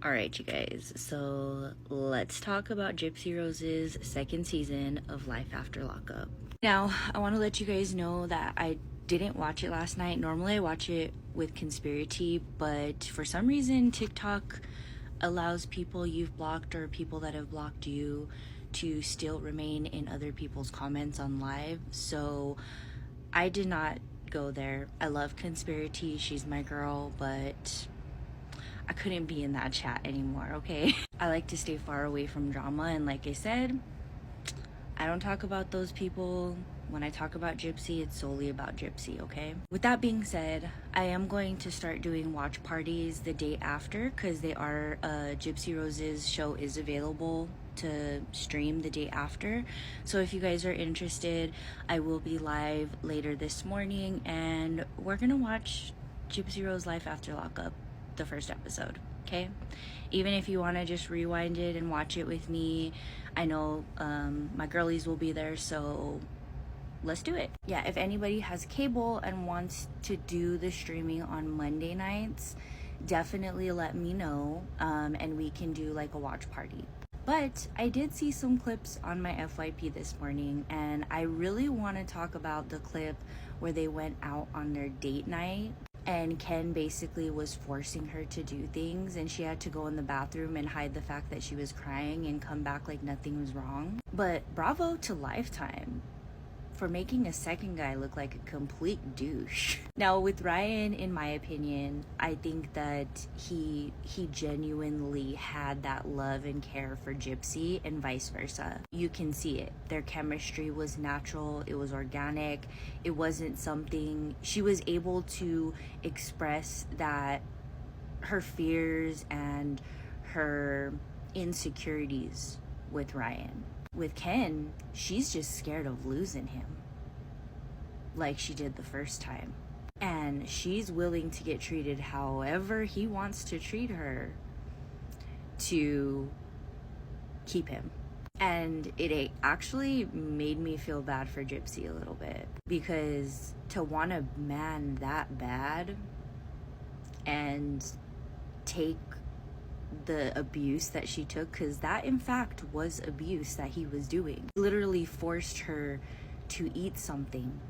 Alright, you guys, so let's talk about Gypsy Rose's second season of Life After Lockup. Now, I want to let you guys know that I didn't watch it last night. Normally I watch it with Conspiracy, but for some reason TikTok allows people you've blocked or people that have blocked you to still remain in other people's comments on live. So I did not go there. I love Conspiracy, she's my girl, but I couldn't be in that chat anymore, okay? I like to stay far away from drama, and like I said, I don't talk about those people. When I talk about Gypsy, it's solely about Gypsy, okay? With that being said, I am going to start doing watch parties the day after, because Gypsy Rose's show is available to stream the day after. So if you guys are interested, I will be live later this morning, and we're gonna watch Gypsy Rose Life After Lockup, the first episode, okay? Even if you want to just rewind it and watch it with me, I know my girlies will be there, so let's do it. Yeah, if anybody has cable and wants to do the streaming on Monday nights, definitely let me know, and we can do like a watch party. But I did see some clips on my FYP this morning, and I really want to talk about the clip where they went out on their date night and Ken basically was forcing her to do things, and she had to go in the bathroom and hide the fact that she was crying and come back like nothing was wrong. But bravo to Lifetime for making a second guy look like a complete douche. Now with Ryan, in my opinion, I think that he genuinely had that love and care for Gypsy, and vice versa. You can see it. Their chemistry was natural, it was organic, it wasn't something, she was able to express that her fears and her insecurities with Ryan. With Ken, she's just scared of losing him, like she did the first time. And she's willing to get treated however he wants to treat her to keep him. And it actually made me feel bad for Gypsy a little bit, because to want a man that bad and take the abuse that she took, because that in fact was abuse that he was doing, literally forced her to eat something.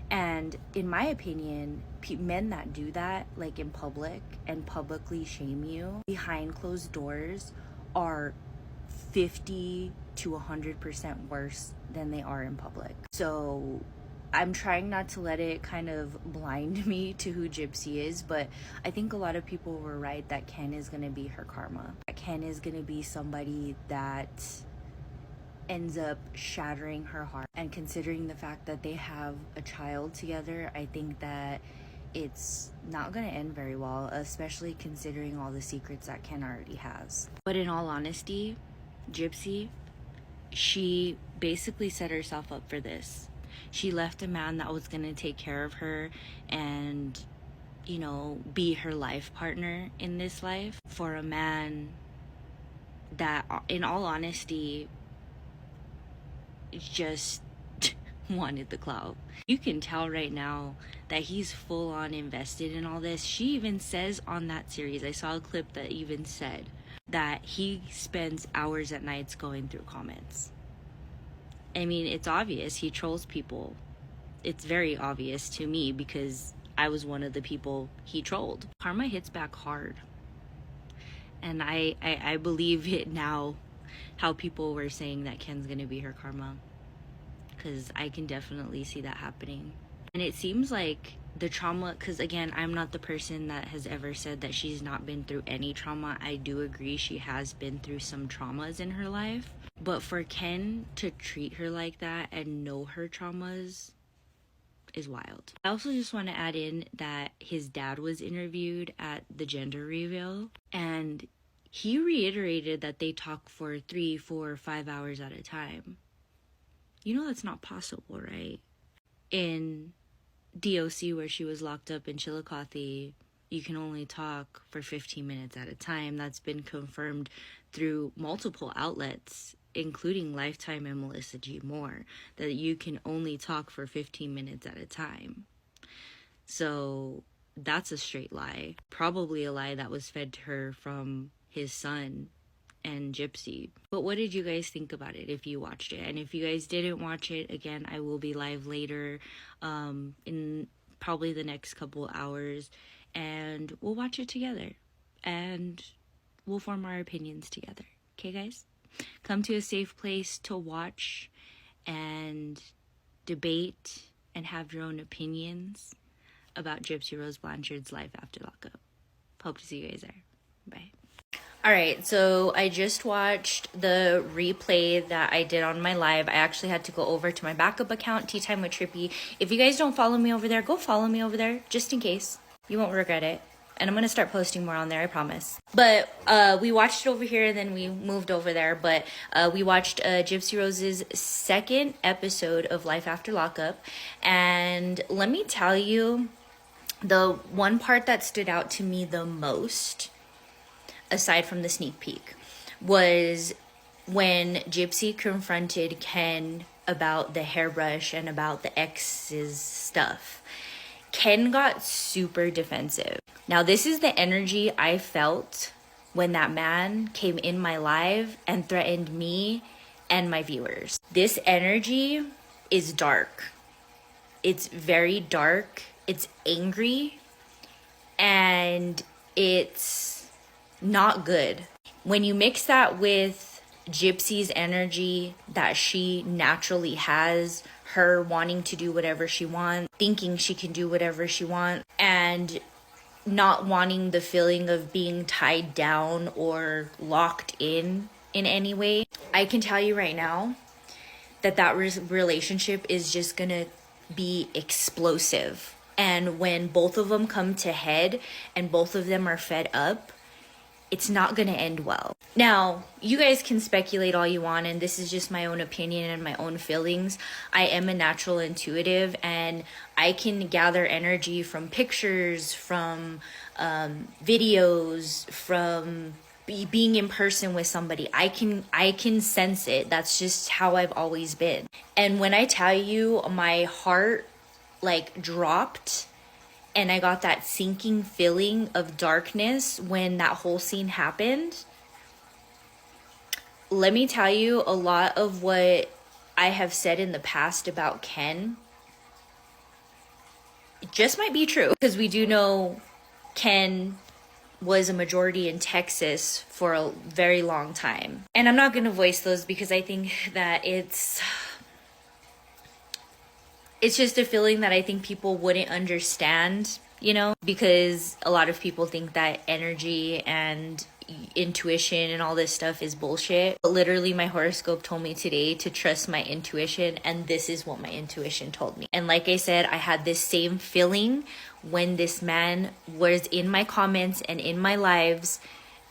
And in my opinion, men that do that, like in public and publicly shame you behind closed doors, are 50 to 100% worse than they are in public. So I'm trying not to let it kind of blind me to who Gypsy is, but I think a lot of people were right that Ken is going to be her karma. Ken is going to be somebody that ends up shattering her heart. And considering the fact that they have a child together, I think that it's not going to end very well, especially considering all the secrets that Ken already has. But in all honesty, Gypsy, she basically set herself up for this. She left a man that was going to take care of her and, you know, be her life partner in this life, for a man that, in all honesty, just wanted the clout. You can tell right now that he's full on invested in all this. She even says on that series, I saw a clip that even said that he spends hours at nights going through comments. I mean, it's obvious he trolls people. It's very obvious to me, because I was one of the people he trolled. Karma hits back hard. And I believe it now, how people were saying that Ken's gonna be her karma, because I can definitely see that happening. And it seems like the trauma, because again, I'm not the person that has ever said that she's not been through any trauma. I do agree she has been through some traumas in her life. But for Ken to treat her like that and know her traumas is wild. I also just want to add in that his dad was interviewed at the gender reveal, and he reiterated that they talk for 3, 4, 5 hours at a time. You know that's not possible, right? In DOC, where she was locked up in Chillicothe, you can only talk for 15 minutes at a time. That's been confirmed through multiple outlets, including Lifetime and Melissa G. Moore, that you can only talk for 15 minutes at a time. So that's a straight lie. Probably a lie that was fed to her from his son and Gypsy. But what did you guys think about it if you watched it? And if you guys didn't watch it, again, I will be live later in probably the next couple hours, and we'll watch it together and we'll form our opinions together. Okay, guys? Come to a safe place to watch and debate and have your own opinions about Gypsy Rose Blanchard's life after lockup. Hope to see you guys there. Bye. Alright, so I just watched the replay that I did on my live. I actually had to go over to my backup account, Tea Time with Trippy. If you guys don't follow me over there, go follow me over there, just in case. You won't regret it. And I'm going to start posting more on there, I promise. But we watched it over here, and then we moved over there. But we watched Gypsy Rose's second episode of Life After Lockup. And let me tell you, the one part that stood out to me the most, aside from the sneak peek, was when Gypsy confronted Ken about the hairbrush and about the ex's stuff. Ken got super defensive. Now, this is the energy I felt when that man came in my live and threatened me and my viewers. This energy is dark. It's very dark. It's angry. And it's not good. When you mix that with Gypsy's energy that she naturally has, her wanting to do whatever she wants, thinking she can do whatever she wants, and not wanting the feeling of being tied down or locked in any way, I can tell you right now that relationship is just gonna be explosive. And when both of them come to head and both of them are fed up, it's not going to end well. Now, you guys can speculate all you want, and this is just my own opinion and my own feelings. I am a natural intuitive, and I can gather energy from pictures, from videos, from being in person with somebody. I can sense it. That's just how I've always been. And when I tell you, my heart like dropped, and I got that sinking feeling of darkness when that whole scene happened. Let me tell you, a lot of what I have said in the past about Ken, it just might be true. Because we do know Ken was a majority in Texas for a very long time. And I'm not going to voice those because I think that it's just a feeling that I think people wouldn't understand, you know, because a lot of people think that energy and intuition and all this stuff is bullshit. But literally, my horoscope told me today to trust my intuition, and this is what my intuition told me. And like I said, I had this same feeling when this man was in my comments and in my lives,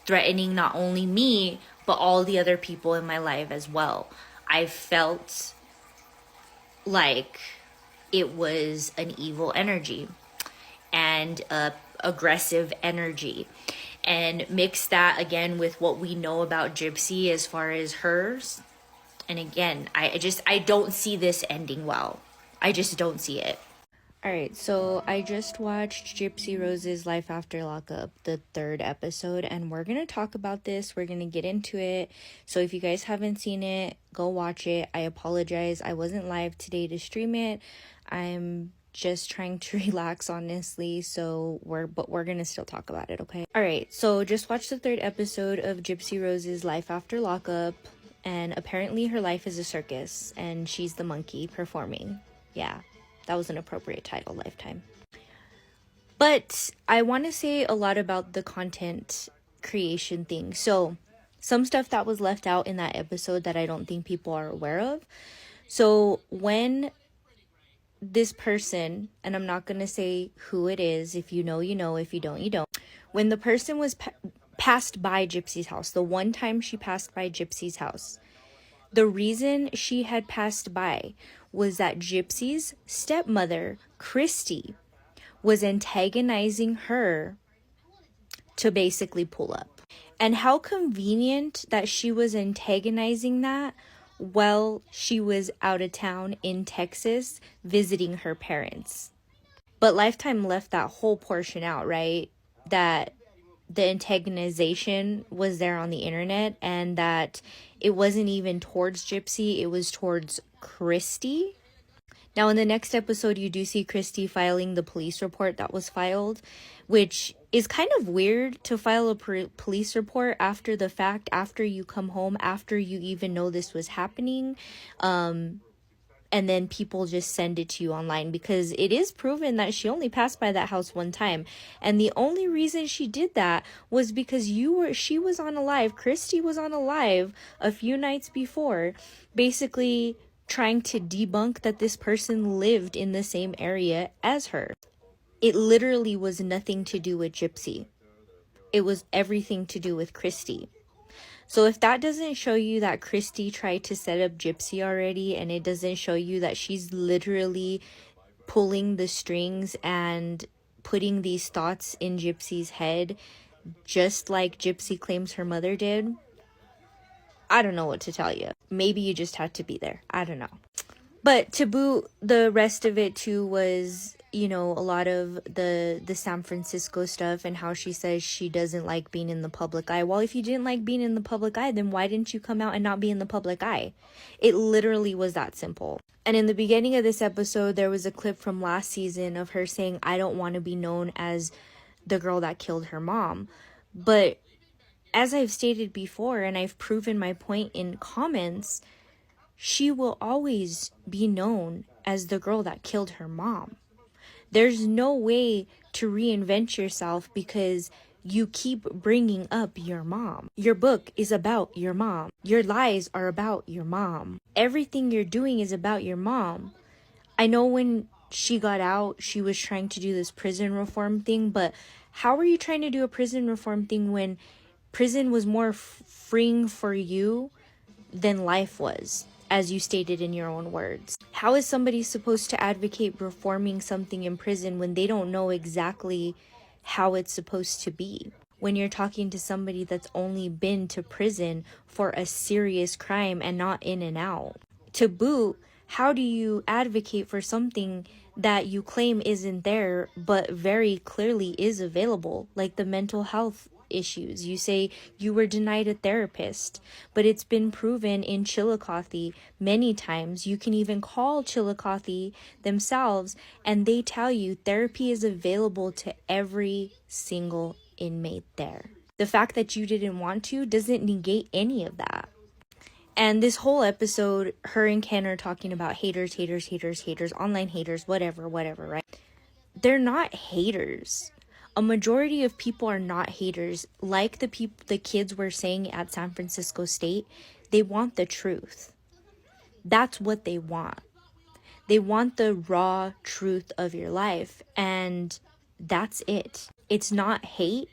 threatening not only me, but all the other people in my life as well. I felt like it was an evil energy and a aggressive energy, and mix that again with what we know about Gypsy as far as hers. And again, I don't see this ending well. I just don't see it. Alright, so I just watched Gypsy Rose's Life After Lockup, the third episode, and we're going to talk about this. We're going to get into it. So if you guys haven't seen it, go watch it. I apologize. I wasn't live today to stream it. I'm just trying to relax, honestly, but we're gonna still talk about it, okay? Alright, so just watched the third episode of Gypsy Rose's Life After Lockup, and apparently her life is a circus, and she's the monkey performing. Yeah, that was an appropriate title, Lifetime. But I want to say a lot about the content creation thing. So, some stuff that was left out in that episode that I don't think people are aware of. So, when this person, and I'm not going to say who it is, if you know, you know, if you don't, you don't. When the person was passed by Gypsy's house, the one time she passed by Gypsy's house, the reason she had passed by was that Gypsy's stepmother, Christy, was antagonizing her to basically pull up. And how convenient that she was antagonizing that while she was out of town in Texas visiting her parents. But Lifetime left that whole portion out, right? That the antagonization was there on the internet, and that it wasn't even towards Gypsy, it was towards Christy. Now, in the next episode, you do see Christy filing the police report that was filed, which is kind of weird to file a police report after the fact, after you come home, after you even know this was happening. And then people just send it to you online, because it is proven that she only passed by that house one time. And the only reason she did that was because she was on a live, Christy was on a live a few nights before, basically trying to debunk that this person lived in the same area as her. It literally was nothing to do with Gypsy. It was everything to do with Christy. So if that doesn't show you that Christy tried to set up Gypsy already, and it doesn't show you that she's literally pulling the strings and putting these thoughts in Gypsy's head, just like Gypsy claims her mother did, I don't know what to tell you. Maybe you just had to be there. I don't know. But to boot, the rest of it too was, you know, a lot of the San Francisco stuff, and how she says she doesn't like being in the public eye. Well, if you didn't like being in the public eye, then why didn't you come out and not be in the public eye? It literally was that simple. And in the beginning of this episode, there was a clip from last season of her saying, I don't want to be known as the girl that killed her mom. But as I've stated before, and I've proven my point in comments, she will always be known as the girl that killed her mom. There's no way to reinvent yourself because you keep bringing up your mom. Your book is about your mom. Your lies are about your mom. Everything you're doing is about your mom. I know when she got out, she was trying to do this prison reform thing, but how are you trying to do a prison reform thing when prison was more freeing for you than life was, as you stated in your own words? How is somebody supposed to advocate reforming something in prison when they don't know exactly how it's supposed to be? When you're talking to somebody that's only been to prison for a serious crime and not in and out. To boot, how do you advocate for something that you claim isn't there but very clearly is available, like the mental health issues? You say you were denied a therapist, but it's been proven in Chillicothe many times. You can even call Chillicothe themselves and they tell you therapy is available to every single inmate there. The fact that you didn't want to doesn't negate any of that. And this whole episode, her and Ken are talking about haters, online haters, whatever, right? They're not haters. A majority of people are not haters. Like the kids were saying at San Francisco State, they want the truth. That's what they want. They want the raw truth of your life, and that's it. It's not hate.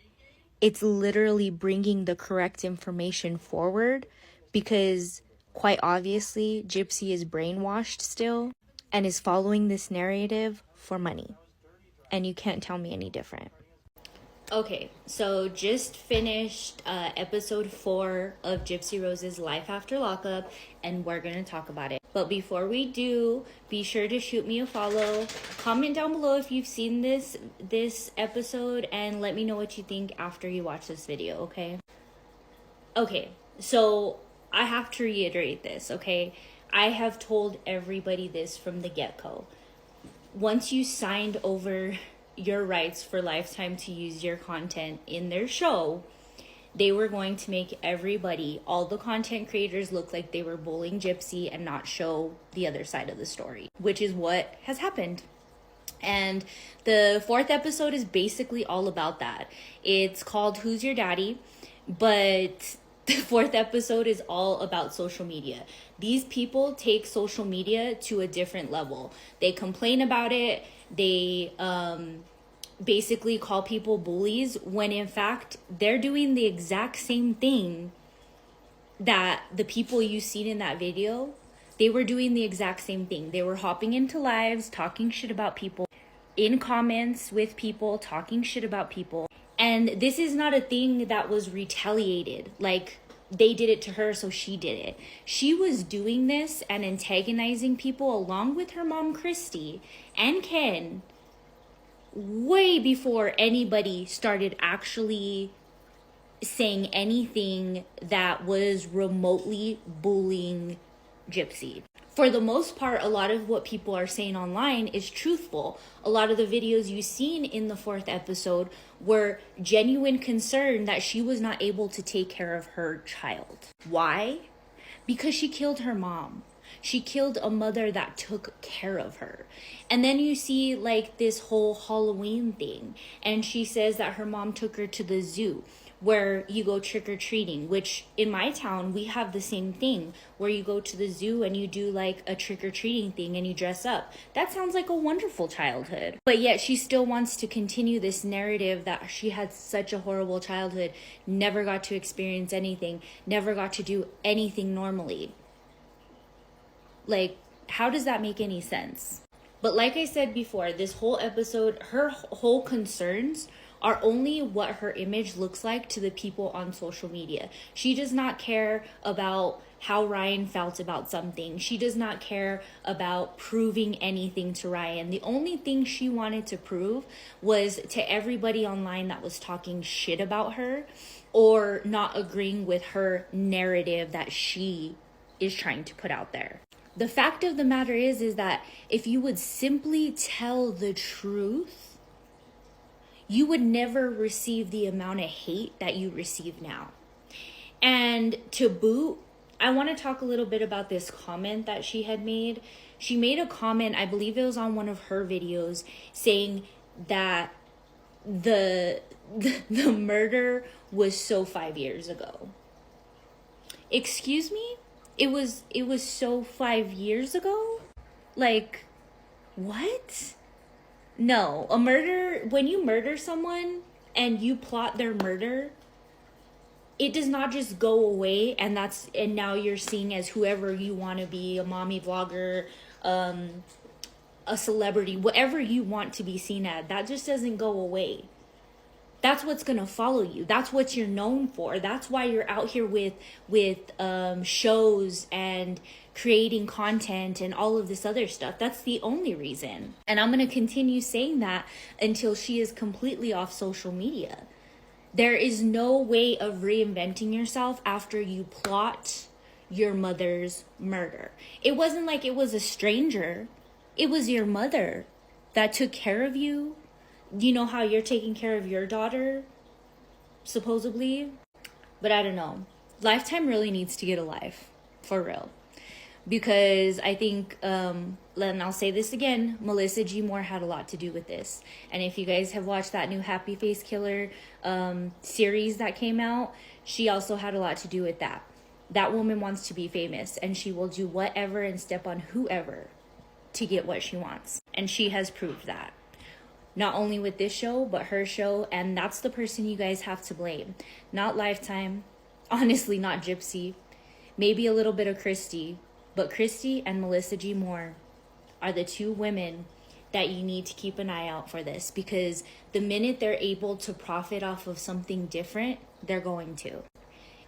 It's literally bringing the correct information forward, because quite obviously Gypsy is brainwashed still and is following this narrative for money. And you can't tell me any different. Okay, so just finished episode 4 of Gypsy Rose's Life After Lockup, and we're going to talk about it. But before we do, be sure to shoot me a follow. Comment down below if you've seen this episode, and let me know what you think after you watch this video, okay? Okay, so I have to reiterate this, okay? I have told everybody this from the get-go. Once you signed over your rights for Lifetime to use your content in their show, they were going to make everybody, all the content creators, look like they were bullying Gypsy and not show the other side of the story, which is what has happened. And the 4th episode is basically all about that. It's called Who's Your Daddy? But the 4th episode is all about social media. These people take social media to a different level. They complain about it. They basically call people bullies, when in fact they're doing the exact same thing that the people you seen in that video, they were doing the exact same thing. They were hopping into lives, talking shit about people, in comments with people, talking shit about people. And this is not a thing that was retaliated, like they did it to her, so she did it. She was doing this and antagonizing people along with her mom, Christy, and Ken, way before anybody started actually saying anything that was remotely bullying Gypsy. For the most part, a lot of what people are saying online is truthful. A lot of the videos you've seen in the 4th episode were genuine concern that she was not able to take care of her child. Why? Because she killed her mom. She killed a mother that took care of her. And then you see like this whole Halloween thing. And she says that her mom took her to the zoo where you go trick-or-treating, which in my town, we have the same thing where you go to the zoo and you do like a trick-or-treating thing and you dress up. That sounds like a wonderful childhood. But yet she still wants to continue this narrative that she had such a horrible childhood, never got to experience anything, never got to do anything normally. Like, how does that make any sense? But like I said before, this whole episode, her whole concerns are only what her image looks like to the people on social media. She does not care about how Ryan felt about something. She does not care about proving anything to Ryan. The only thing she wanted to prove was to everybody online that was talking shit about her or not agreeing with her narrative that she is trying to put out there. The fact of the matter is that if you would simply tell the truth, you would never receive the amount of hate that you receive now. And to boot, I want to talk a little bit about this comment that she had made. She made a comment, I believe it was on one of her videos, saying that the murder was so 5 years ago. Excuse me? It was so 5 years ago? Like, what? No, a murder, when you murder someone and you plot their murder, it does not just go away and now you're seen as whoever you want to be, a mommy vlogger, a celebrity, whatever you want to be seen as. That just doesn't go away. That's what's going to follow you. That's what you're known for. That's why you're out here with shows and creating content and all of this other stuff. That's the only reason. And I'm going to continue saying that until she is completely off social media. There is no way of reinventing yourself after you plot your mother's murder. It wasn't like it was a stranger. It was your mother that took care of you. You know how you're taking care of your daughter, supposedly? But I don't know. Lifetime really needs to get a life, for real. Because I think, and I'll say this again, Melissa G. Moore had a lot to do with this. And if you guys have watched that new Happy Face Killer series that came out, she also had a lot to do with that. That woman wants to be famous, and she will do whatever and step on whoever to get what she wants. And she has proved that. Not only with this show, but her show. And that's the person you guys have to blame. Not Lifetime. Honestly, not Gypsy. Maybe a little bit of Christy. But Christy and Melissa G. Moore are the two women that you need to keep an eye out for this. Because the minute they're able to profit off of something different, they're going to.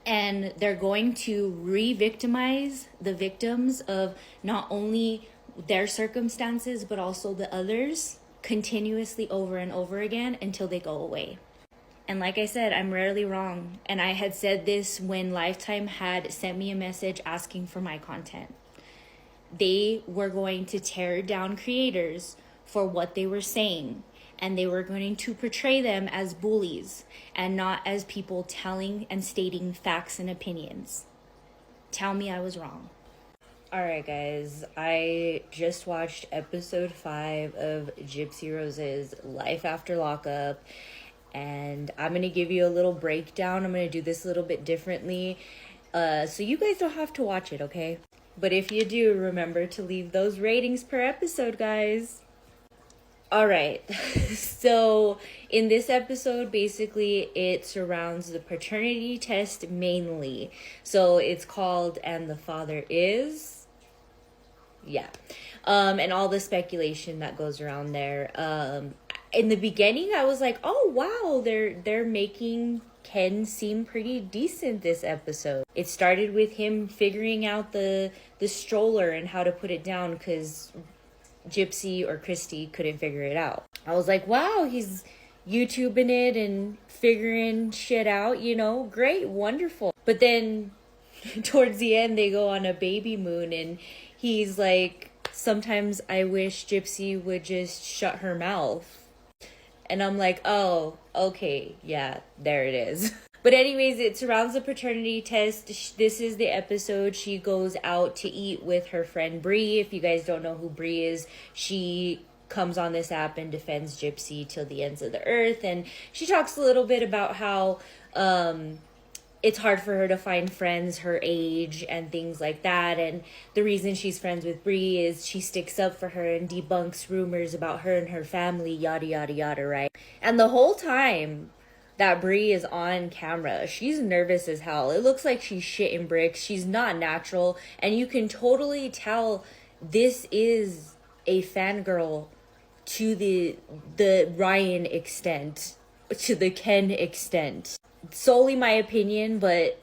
And they're going to re-victimize the victims of not only their circumstances, but also the others, continuously over and over again until they go away. And like I said, I'm rarely wrong. And I had said this when Lifetime had sent me a message asking for my content. They were going to tear down creators for what they were saying. And they were going to portray them as bullies and not as people telling and stating facts and opinions. Tell me I was wrong. Alright guys, I just watched episode 5 of Gypsy Rose's Life After Lockup, and I'm going to give you a little breakdown. I'm going to do this a little bit differently, so you guys don't have to watch it, okay? But if you do, remember to leave those ratings per episode, guys. Alright, so in this episode, basically, it surrounds the paternity test mainly. So it's called And the Father Is... Yeah. And all the speculation that goes around there. In the beginning, I was like, oh, wow, they're making Ken seem pretty decent this episode. It started with him figuring out the stroller and how to put it down because Gypsy or Christy couldn't figure it out. I was like, wow, he's YouTubing it and figuring shit out, you know, great, wonderful. But then towards the end, they go on a baby moon, and he's like, sometimes I wish Gypsy would just shut her mouth. And I'm like, oh, okay, yeah, there it is. But anyways, it surrounds the paternity test. This is the episode. She goes out to eat with her friend Bree. If you guys don't know who Bree is, she comes on this app and defends Gypsy till the ends of the earth. And she talks a little bit about how it's hard for her to find friends her age and things like that. And the reason she's friends with Bree is she sticks up for her and debunks rumors about her and her family, yada, yada, yada, right? And the whole time that Bree is on camera, she's nervous as hell. It looks like she's shitting bricks. She's not natural. And you can totally tell this is a fangirl to the Ryan extent, to the Ken extent. Solely my opinion, but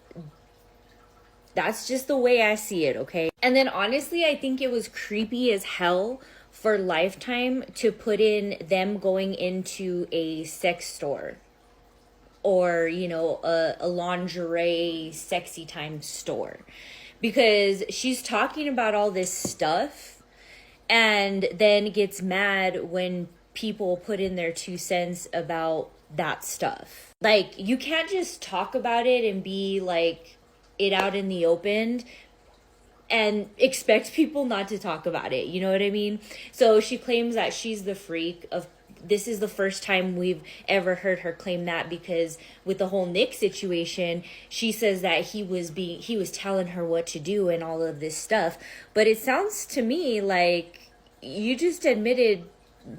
that's just the way I see it, okay? And then honestly, I think it was creepy as hell for Lifetime to put in them going into a sex store. Or, you know, a lingerie sexy time store. Because she's talking about all this stuff and then gets mad when people put in their 2 cents about that stuff. Like, you can't just talk about it and be like it out in the open and expect people not to talk about it. You know what I mean? So she claims that she's the freak of. This is the first time we've ever heard her claim that, because with the whole Nick situation, she says that he was telling her what to do and all of this stuff. But it sounds to me like you just admitted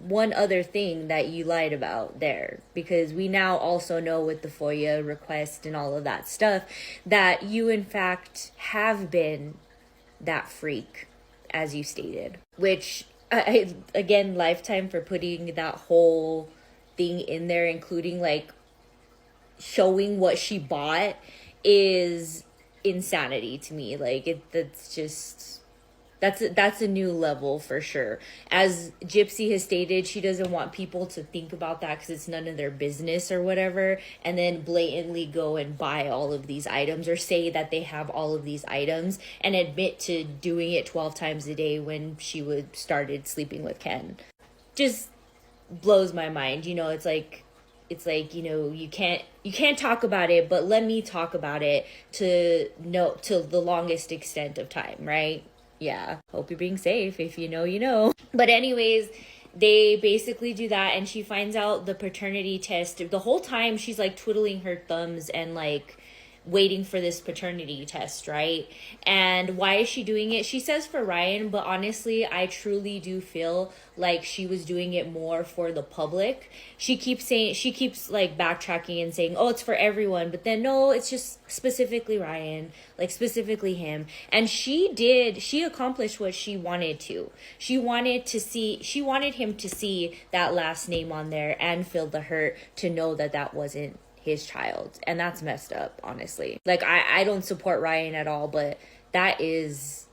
one other thing that you lied about there, because we now also know with the FOIA request and all of that stuff that you in fact have been that freak, as you stated, which again, Lifetime for putting that whole thing in there, including like showing what she bought, is insanity to me. Like that's a new level for sure. As Gypsy has stated, she doesn't want people to think about that because it's none of their business or whatever, and then blatantly go and buy all of these items or say that they have all of these items and admit to doing it 12 times a day when she started sleeping with Ken. Just blows my mind. You know, it's like, you know, you can't talk about it, but let me talk about it to the longest extent of time, right? Yeah, hope you're being safe. If you know, you know. But anyways, they basically do that, and she finds out the paternity test. The whole time she's like twiddling her thumbs and like waiting for this paternity test, right? And why is she doing it? She says for Ryan, but honestly, I truly do feel like she was doing it more for the public. She keeps like backtracking and saying, oh, it's for everyone, but then no, it's just specifically Ryan, like specifically him. And she accomplished what she wanted to. She wanted him to see that last name on there and feel the hurt to know that that wasn't his child. And that's messed up, honestly. Like, I don't support Ryan at all, but that's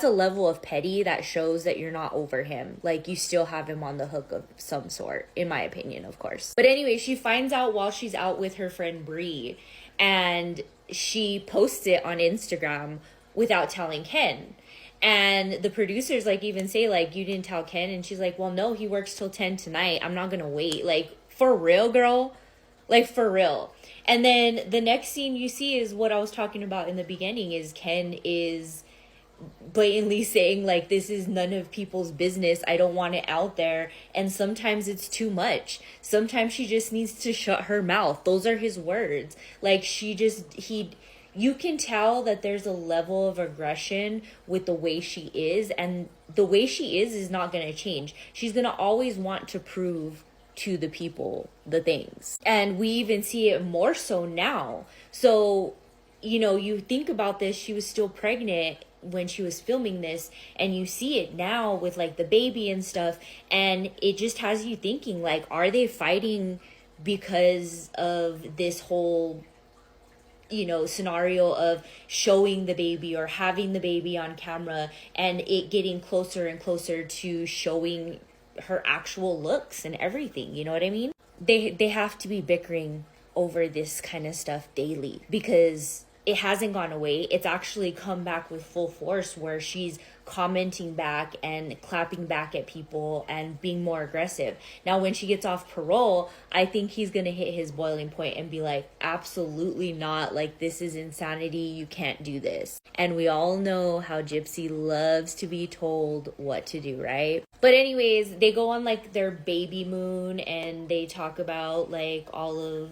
a level of petty that shows that you're not over him. Like, you still have him on the hook of some sort, in my opinion, of course. But anyway, she finds out while she's out with her friend Bree, and she posts it on Instagram without telling Ken. And the producers like even say like, you didn't tell Ken? And she's like, well, no, he works till 10 tonight. I'm not gonna wait. Like, for real, girl? Like, for real. And then the next scene you see is what I was talking about in the beginning, is Ken is blatantly saying like, this is none of people's business. I don't want it out there. And sometimes it's too much. Sometimes she just needs to shut her mouth. Those are his words. Like, you can tell that there's a level of aggression with the way she is. And the way she is not going to change. She's going to always want to prove to the people the things, and we even see it more so now. So, you know, you think about this, she was still pregnant when she was filming this, and you see it now with like the baby and stuff, and it just has you thinking like, are they fighting because of this whole, you know, scenario of showing the baby or having the baby on camera and it getting closer and closer to showing her actual looks and everything, you know what I mean? they have to be bickering over this kind of stuff daily, because it hasn't gone away. It's actually come back with full force, where she's commenting back and clapping back at people and being more aggressive. Now, when she gets off parole, I think he's going to hit his boiling point and be like, absolutely not. Like, this is insanity. You can't do this. And we all know how Gypsy loves to be told what to do, right? But anyways, they go on like their baby moon, and they talk about like all of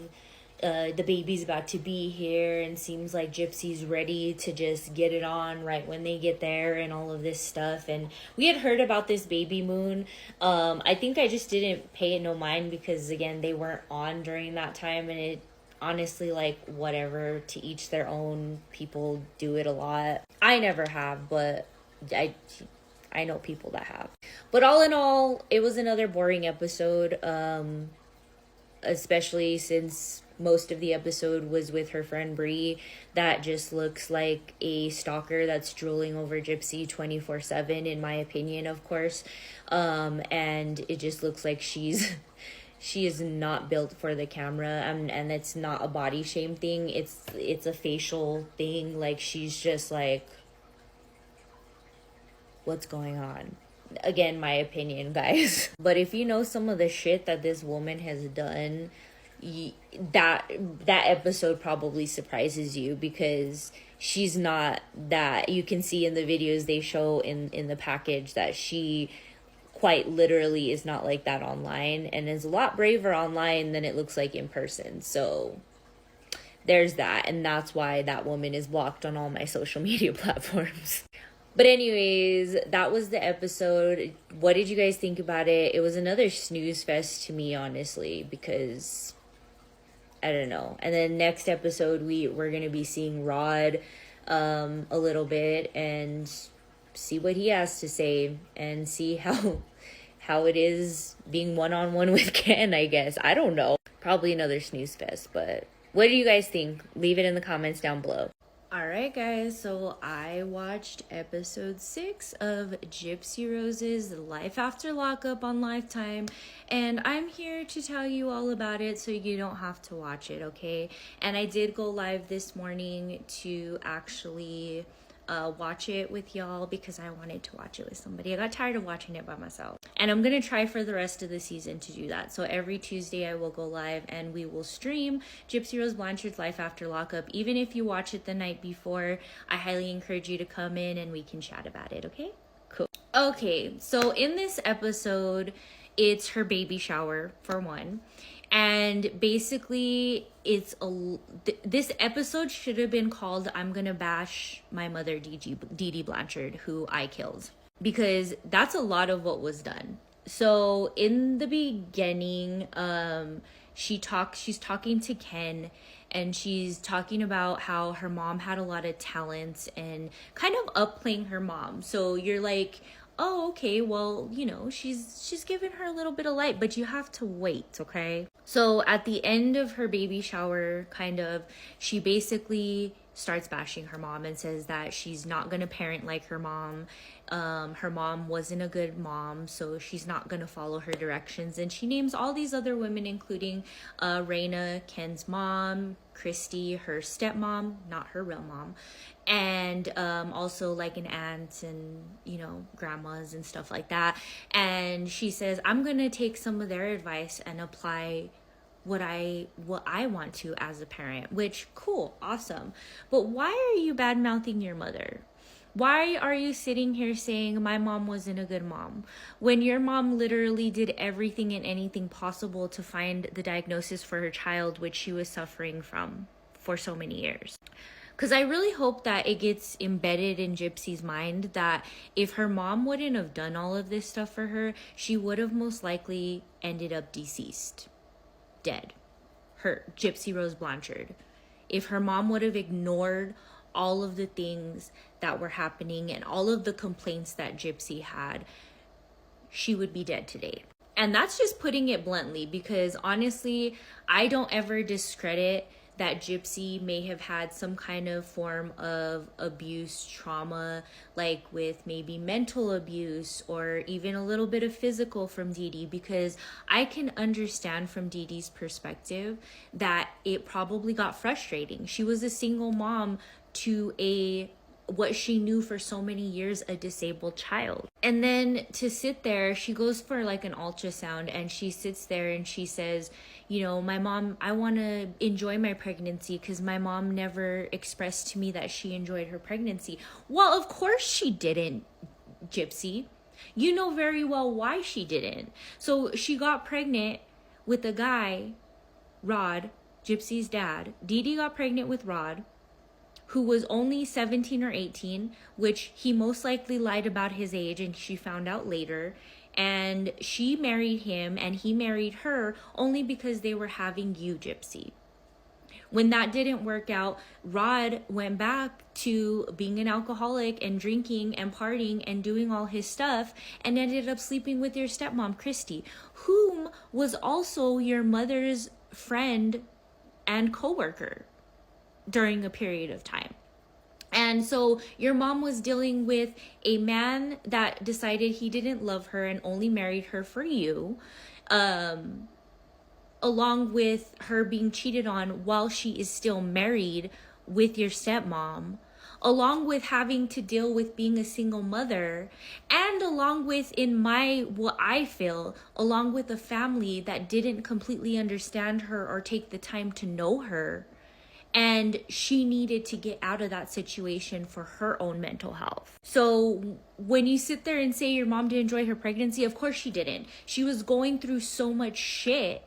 the baby's about to be here, and seems like Gypsy's ready to just get it on right when they get there and all of this stuff. And we had heard about this baby moon. I think I just didn't pay it no mind, because again, they weren't on during that time, and it honestly, like, whatever, to each their own. People do it a lot. I never have, but I know people that have. But all in all, it was another boring episode, especially since most of the episode was with her friend Bree, that just looks like a stalker that's drooling over Gypsy 24/7, in my opinion, of course. And it just looks like she is not built for the camera, and it's not a body shame thing. It's a facial thing. Like, she's just like, what's going on? Again, my opinion, guys. But if you know some of the shit that this woman has done, that episode probably surprises you, because she's not that. You can see in the videos they show in the package that she quite literally is not like that online, and is a lot braver online than it looks like in person. So there's that, and that's why that woman is blocked on all my social media platforms. But anyways, that was the episode. What did you guys think about it? It was another snooze fest to me, honestly, because I don't know. And then next episode, we're going to be seeing Rod a little bit, and see what he has to say, and see how it is being one-on-one with Ken, I guess. I don't know. Probably another snooze fest, but what do you guys think? Leave it in the comments down below. Alright guys, so I watched episode 6 of Gypsy Rose's Life After Lockup on Lifetime, and I'm here to tell you all about it so you don't have to watch it, okay? And I did go live this morning to actually watch it with y'all, because I wanted to watch it with somebody. I got tired of watching it by myself, and I'm gonna try for the rest of the season to do that. So every Tuesday I will go live and we will stream Gypsy Rose Blanchard's Life After Lockup. Even if you watch it the night before, I highly encourage you to come in and we can chat about it, okay? Cool. Okay, so in this episode, it's her baby shower, for one. And basically, this episode should have been called "I'm Gonna Bash My Mother, Dee Dee Blanchard, Who I Killed," because that's a lot of what was done. So in the beginning, she's talking to Ken, and she's talking about how her mom had a lot of talents, and kind of upplaying her mom. So you're like, oh, okay, well, you know, she's giving her a little bit of light, but you have to wait, okay? So at the end of her baby shower, kind of, she basically starts bashing her mom and says that she's not gonna parent like her mom. Her mom wasn't a good mom, so she's not gonna follow her directions. And she names all these other women, including Raina, Ken's mom, Christy, her stepmom, not her real mom, and also like an aunt and, you know, grandmas and stuff like that. And she says, I'm gonna take some of their advice and apply what I want to as a parent. Which, cool, awesome, but why are you bad mouthing your mother? Why are you sitting here saying my mom wasn't a good mom, when your mom literally did everything and anything possible to find the diagnosis for her child, which she was suffering from for so many years? Because I really hope that it gets embedded in Gypsy's mind that if her mom wouldn't have done all of this stuff for her, she would have most likely ended up deceased, dead. Her, Gypsy Rose Blanchard. If her mom would have ignored all of the things that were happening and all of the complaints that Gypsy had, she would be dead today. And that's just putting it bluntly, because honestly, I don't ever discredit that Gypsy may have had some kind of form of abuse, trauma, like with maybe mental abuse or even a little bit of physical from Dee Dee, because I can understand from Dee Dee's perspective that it probably got frustrating. She was a single mom to what she knew for so many years, a disabled child. And then to sit there, she goes for like an ultrasound and she sits there and she says, you know, my mom, I want to enjoy my pregnancy because my mom never expressed to me that she enjoyed her pregnancy. Well, of course she didn't, Gypsy. You know very well why she didn't. So she got pregnant with a guy, Rod, Gypsy's dad. Dee Dee got pregnant with Rod, who was only 17 or 18, which he most likely lied about his age and she found out later. And she married him and he married her only because they were having you, Gypsy. When that didn't work out, Rod went back to being an alcoholic and drinking and partying and doing all his stuff and ended up sleeping with your stepmom, Christy, whom was also your mother's friend and coworker during a period of time. And so your mom was dealing with a man that decided he didn't love her and only married her for you, along with her being cheated on while she is still married with your stepmom, along with having to deal with being a single mother, and along with, what I feel, along with a family that didn't completely understand her or take the time to know her. And she needed to get out of that situation for her own mental health. So when you sit there and say your mom didn't enjoy her pregnancy, of course she didn't. She was going through so much shit.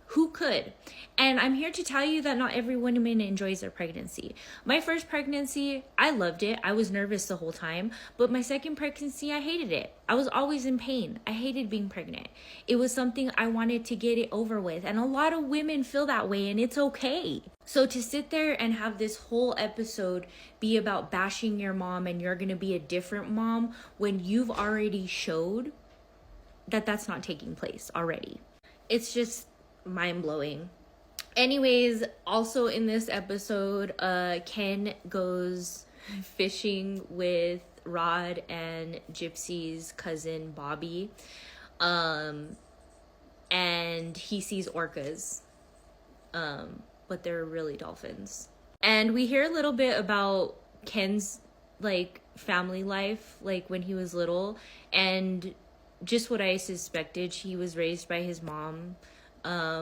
Who could? And I'm here to tell you that not every woman enjoys their pregnancy. My first pregnancy, I loved it. I was nervous the whole time. But my second pregnancy, I hated it. I was always in pain. I hated being pregnant. It was something I wanted to get it over with. And a lot of women feel that way, and it's okay. So to sit there and have this whole episode be about bashing your mom and you're going to be a different mom when you've already showed that that's not taking place already. It's just mind-blowing. Anyways, also in this episode, Ken goes fishing with Rod and Gypsy's cousin Bobby, and he sees orcas, but they're really dolphins. And we hear a little bit about Ken's like family life, like when he was little, and just what I suspected. He was raised by his mom.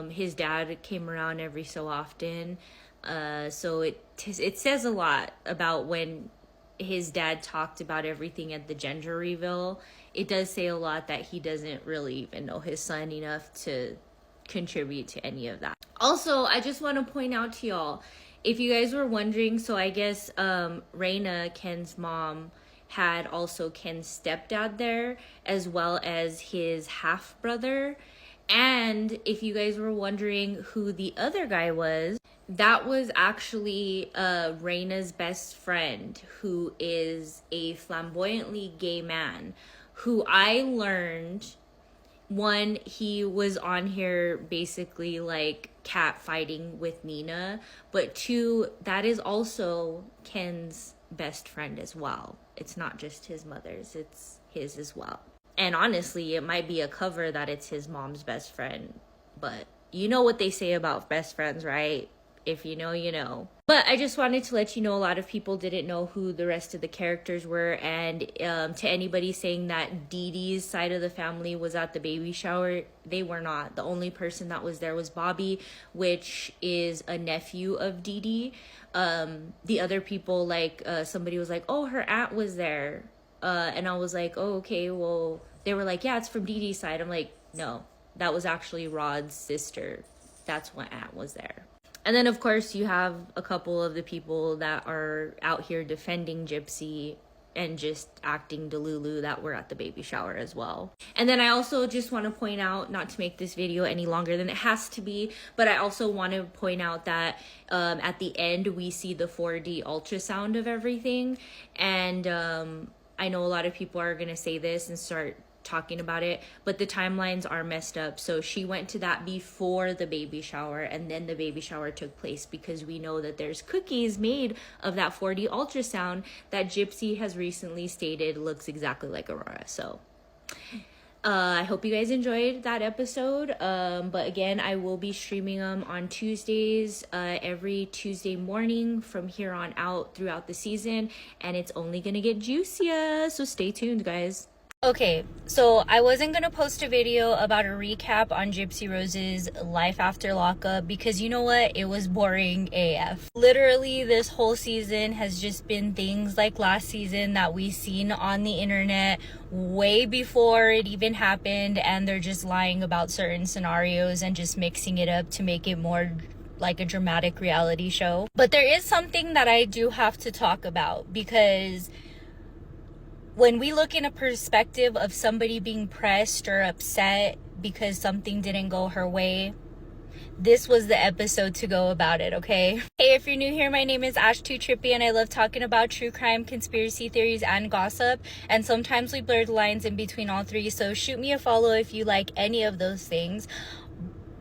His dad came around every so often. So it says a lot about when his dad talked about everything at the gender reveal. It does say a lot that he doesn't really even know his son enough to contribute to any of that. Also, I just want to point out to y'all, if you guys were wondering, so I guess Raina, Ken's mom, had also Ken's stepdad there, as well as his half-brother. And if you guys were wondering who the other guy was, that was actually Raina's best friend, who is a flamboyantly gay man, who I learned, one, he was on here basically like cat fighting with Nina, but two, that is also Ken's best friend as well. It's not just his mother's, it's his as well. And honestly, it might be a cover that it's his mom's best friend. But you know what they say about best friends, right? If you know, you know. But I just wanted to let you know a lot of people didn't know who the rest of the characters were. And to anybody saying that Dee Dee's side of the family was at the baby shower, they were not. The only person that was there was Bobby, which is a nephew of Dee Dee. The other people, like somebody was like, oh, her aunt was there. And I was like, oh, okay, well, they were like, yeah, it's from Dee Dee's side. I'm like, no, that was actually Rod's sister. That's what aunt was there. And then, of course, you have a couple of the people that are out here defending Gypsy and just acting Delulu that were at the baby shower as well. And then I also just want to point out, not to make this video any longer than it has to be, but I also want to point out that at the end, we see the 4D ultrasound of everything. And I know a lot of people are going to say this and start talking about it, but the timelines are messed up. So she went to that before the baby shower, and then the baby shower took place, because we know that there's cookies made of that 4D ultrasound that Gypsy has recently stated looks exactly like Aurora. So I hope you guys enjoyed that episode. But again, I will be streaming them on Tuesdays, every Tuesday morning from here on out throughout the season, and it's only gonna get juicier, so stay tuned, guys. Okay, so I wasn't going to post a video about a recap on Gypsy Rose's life after lockup, because you know what? It was boring AF. Literally, this whole season has just been things like last season that we seen on the internet way before it even happened, and they're just lying about certain scenarios and just mixing it up to make it more like a dramatic reality show. But there is something that I do have to talk about, because when we look in a perspective of somebody being pressed or upset because something didn't go her way, this was the episode to go about it, okay? Hey, if you're new here, my name is Ashtootrippy, and I love talking about true crime, conspiracy theories, and gossip. And sometimes we blur the lines in between all three, so shoot me a follow if you like any of those things.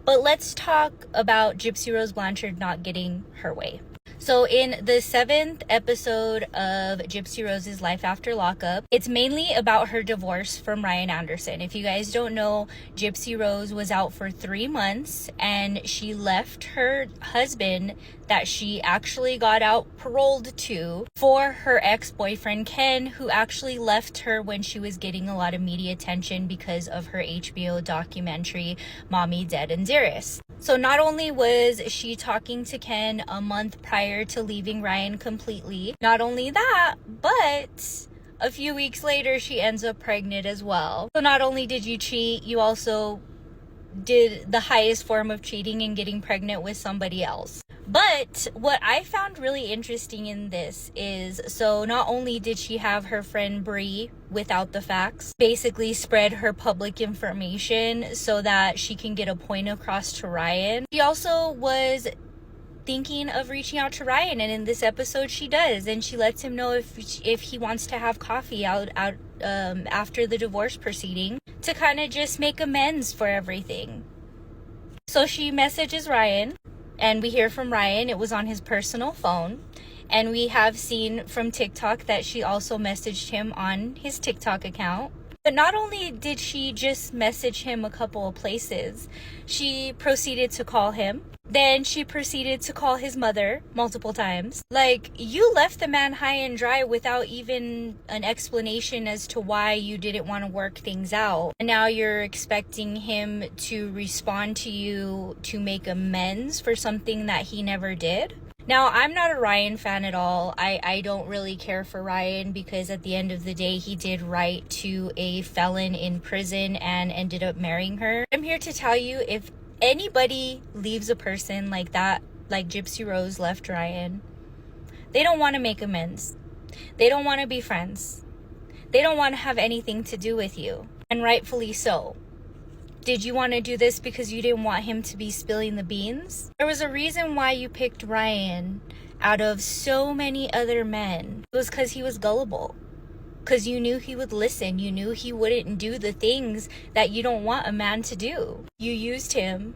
But let's talk about Gypsy Rose Blanchard not getting her way. So in the 7th episode of Gypsy Rose's life after lockup, it's mainly about her divorce from Ryan Anderson. If you guys don't know, Gypsy Rose was out for 3 months, and she left her husband that she actually got out paroled to for her ex-boyfriend Ken, who actually left her when she was getting a lot of media attention because of her HBO documentary Mommy, Dead, and Dearest. So not only was she talking to Ken a month prior to leaving Ryan completely, not only that, but a few weeks later she ends up pregnant as well. So not only did you cheat, you also did the highest form of cheating and getting pregnant with somebody else. But what I found really interesting in this is, so not only did she have her friend Bree, without the facts, basically spread her public information so that she can get a point across to Ryan, she also was thinking of reaching out to Ryan, and in this episode she does, and she lets him know if he wants to have coffee out after the divorce proceeding to kind of just make amends for everything. So she messages Ryan, and we hear from Ryan, it was on his personal phone. And we have seen from TikTok that she also messaged him on his TikTok account. But not only did she just message him a couple of places, she proceeded to call him. Then she proceeded to call his mother multiple times. Like, you left the man high and dry without even an explanation as to why you didn't want to work things out. And now you're expecting him to respond to you to make amends for something that he never did. Now, I'm not a Ryan fan at all. I don't really care for Ryan, because at the end of the day, he did right to a felon in prison and ended up marrying her. I'm here to tell you, if anybody leaves a person like that, like Gypsy Rose left Ryan, they don't want to make amends. They don't want to be friends. They don't want to have anything to do with you. And rightfully so. Did you want to do this because you didn't want him to be spilling the beans? There was a reason why you picked Ryan out of so many other men. It was because he was gullible. Because you knew he would listen. You knew he wouldn't do the things that you don't want a man to do. You used him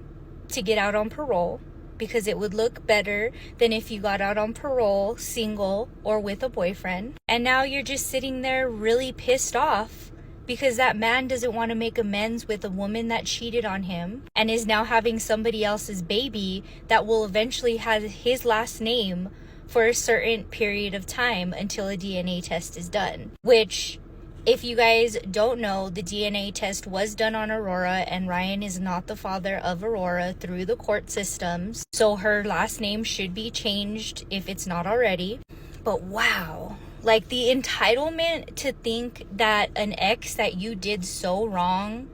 to get out on parole because it would look better than if you got out on parole, single, or with a boyfriend. And now you're just sitting there really pissed off because that man doesn't want to make amends with a woman that cheated on him and is now having somebody else's baby that will eventually have his last name for a certain period of time until a DNA test is done. Which, if you guys don't know, the DNA test was done on Aurora, and Ryan is not the father of Aurora through the court systems. So her last name should be changed if it's not already. But wow. Like, the entitlement to think that an ex that you did so wrong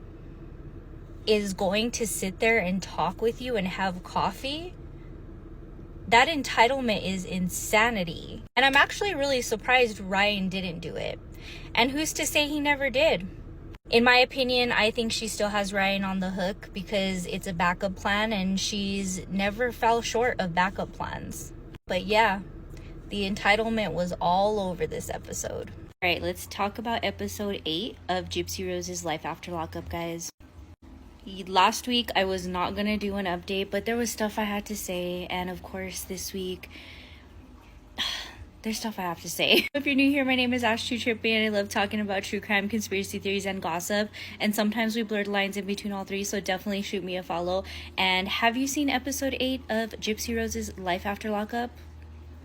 is going to sit there and talk with you and have coffee, that entitlement is insanity. And I'm actually really surprised Ryan didn't do it. And who's to say he never did? In my opinion, I think she still has Ryan on the hook because it's a backup plan, and she's never fell short of backup plans. But yeah, the entitlement was all over this episode. Alright, let's talk about episode 8 of Gypsy Rose's Life After Lockup, guys. Last week I was not gonna do an update, but there was stuff I had to say, and of course this week there's stuff I have to say. If you're new here, my name is Ashtootrippy and I love talking about true crime, conspiracy theories, and gossip, and sometimes we blur the lines in between all three, so definitely shoot me a follow. And have you seen episode 8 of Gypsy Rose's Life After Lockup?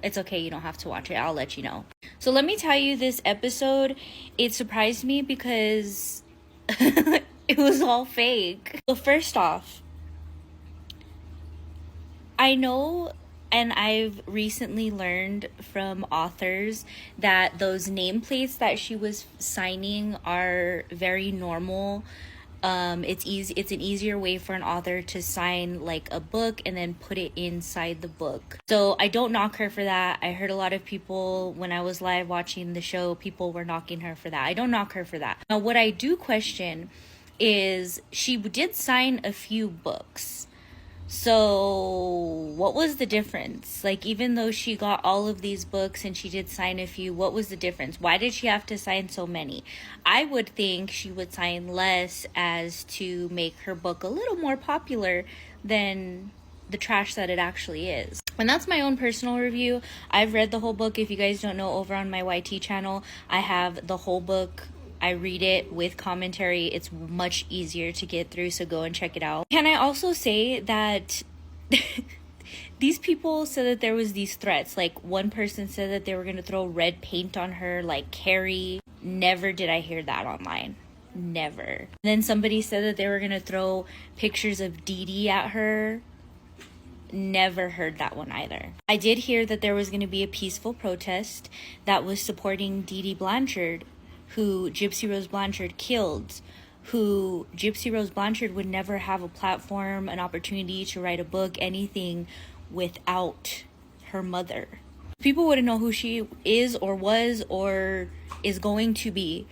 It's okay, you don't have to watch it, I'll let you know. So let me tell you, this episode, it surprised me because it was all fake. So first off, I know, and I've recently learned from authors that those nameplates that she was signing are very normal. It's an easier way for an author to sign like a book and then put it inside the book. So I don't knock her for that. I heard a lot of people when I was live watching the show, people were knocking her for that. I don't knock her for that. Now, what I do question is she did sign a few books. So what was the difference? Like, even though she got all of these books and she did sign a few, what was the difference? Why did she have to sign so many? I would think she would sign less as to make her book a little more popular than the trash that it actually is. And that's my own personal review. I've read the whole book. If you guys don't know, over on my YT channel, I have the whole book. I read it with commentary. It's much easier to get through, so go and check it out. Can I also say that these people said that there was these threats? Like, one person said that they were going to throw red paint on her, like Carrie. Never did I hear that online. Never. And then somebody said that they were going to throw pictures of Dee Dee at her. Never heard that one either. I did hear that there was going to be a peaceful protest that was supporting Dee Dee Blanchard, who Gypsy Rose Blanchard killed, who Gypsy Rose Blanchard would never have a platform, an opportunity to write a book, anything, without her mother. People wouldn't know who she is or was or is going to be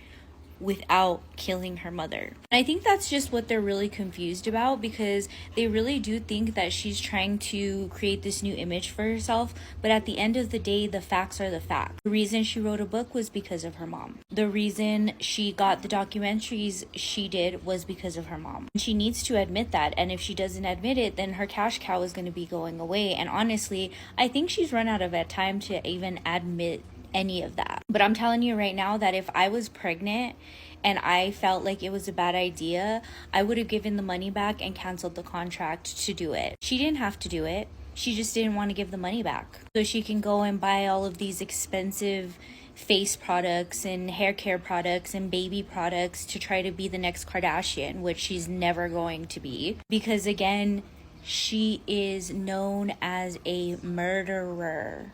without killing her mother. And I think that's just what they're really confused about, because they really do think that she's trying to create this new image for herself, but at the end of the day, the facts are the facts. The reason she wrote a book was because of her mom. The reason she got the documentaries she did was because of her mom. She needs to admit that, and if she doesn't admit it, then her cash cow is going to be going away. And honestly, I think she's run out of time to even admit any of that. But I'm telling you right now that if I was pregnant and I felt like it was a bad idea, I would have given the money back and canceled the contract to do it. She didn't have to do it. She just didn't want to give the money back. So she can go and buy all of these expensive face products and hair care products and baby products to try to be the next Kardashian, which she's never going to be. Because again, she is known as a murderer.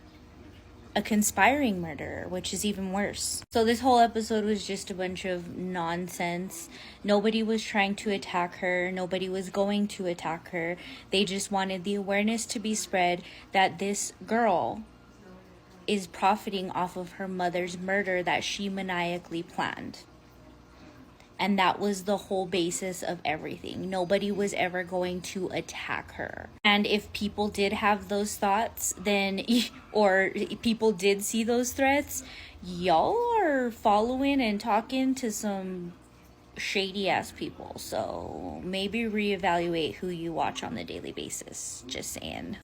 A conspiring murderer, which is even worse. So this whole episode was just a bunch of nonsense. Nobody was trying to attack her. Nobody was going to attack her. They just wanted the awareness to be spread that this girl is profiting off of her mother's murder that she maniacally planned. And that was the whole basis of everything. Nobody was ever going to attack her. And if people did have those thoughts, then, or people did see those threats, y'all are following and talking to some shady ass people. So maybe reevaluate who you watch on a daily basis. Just saying.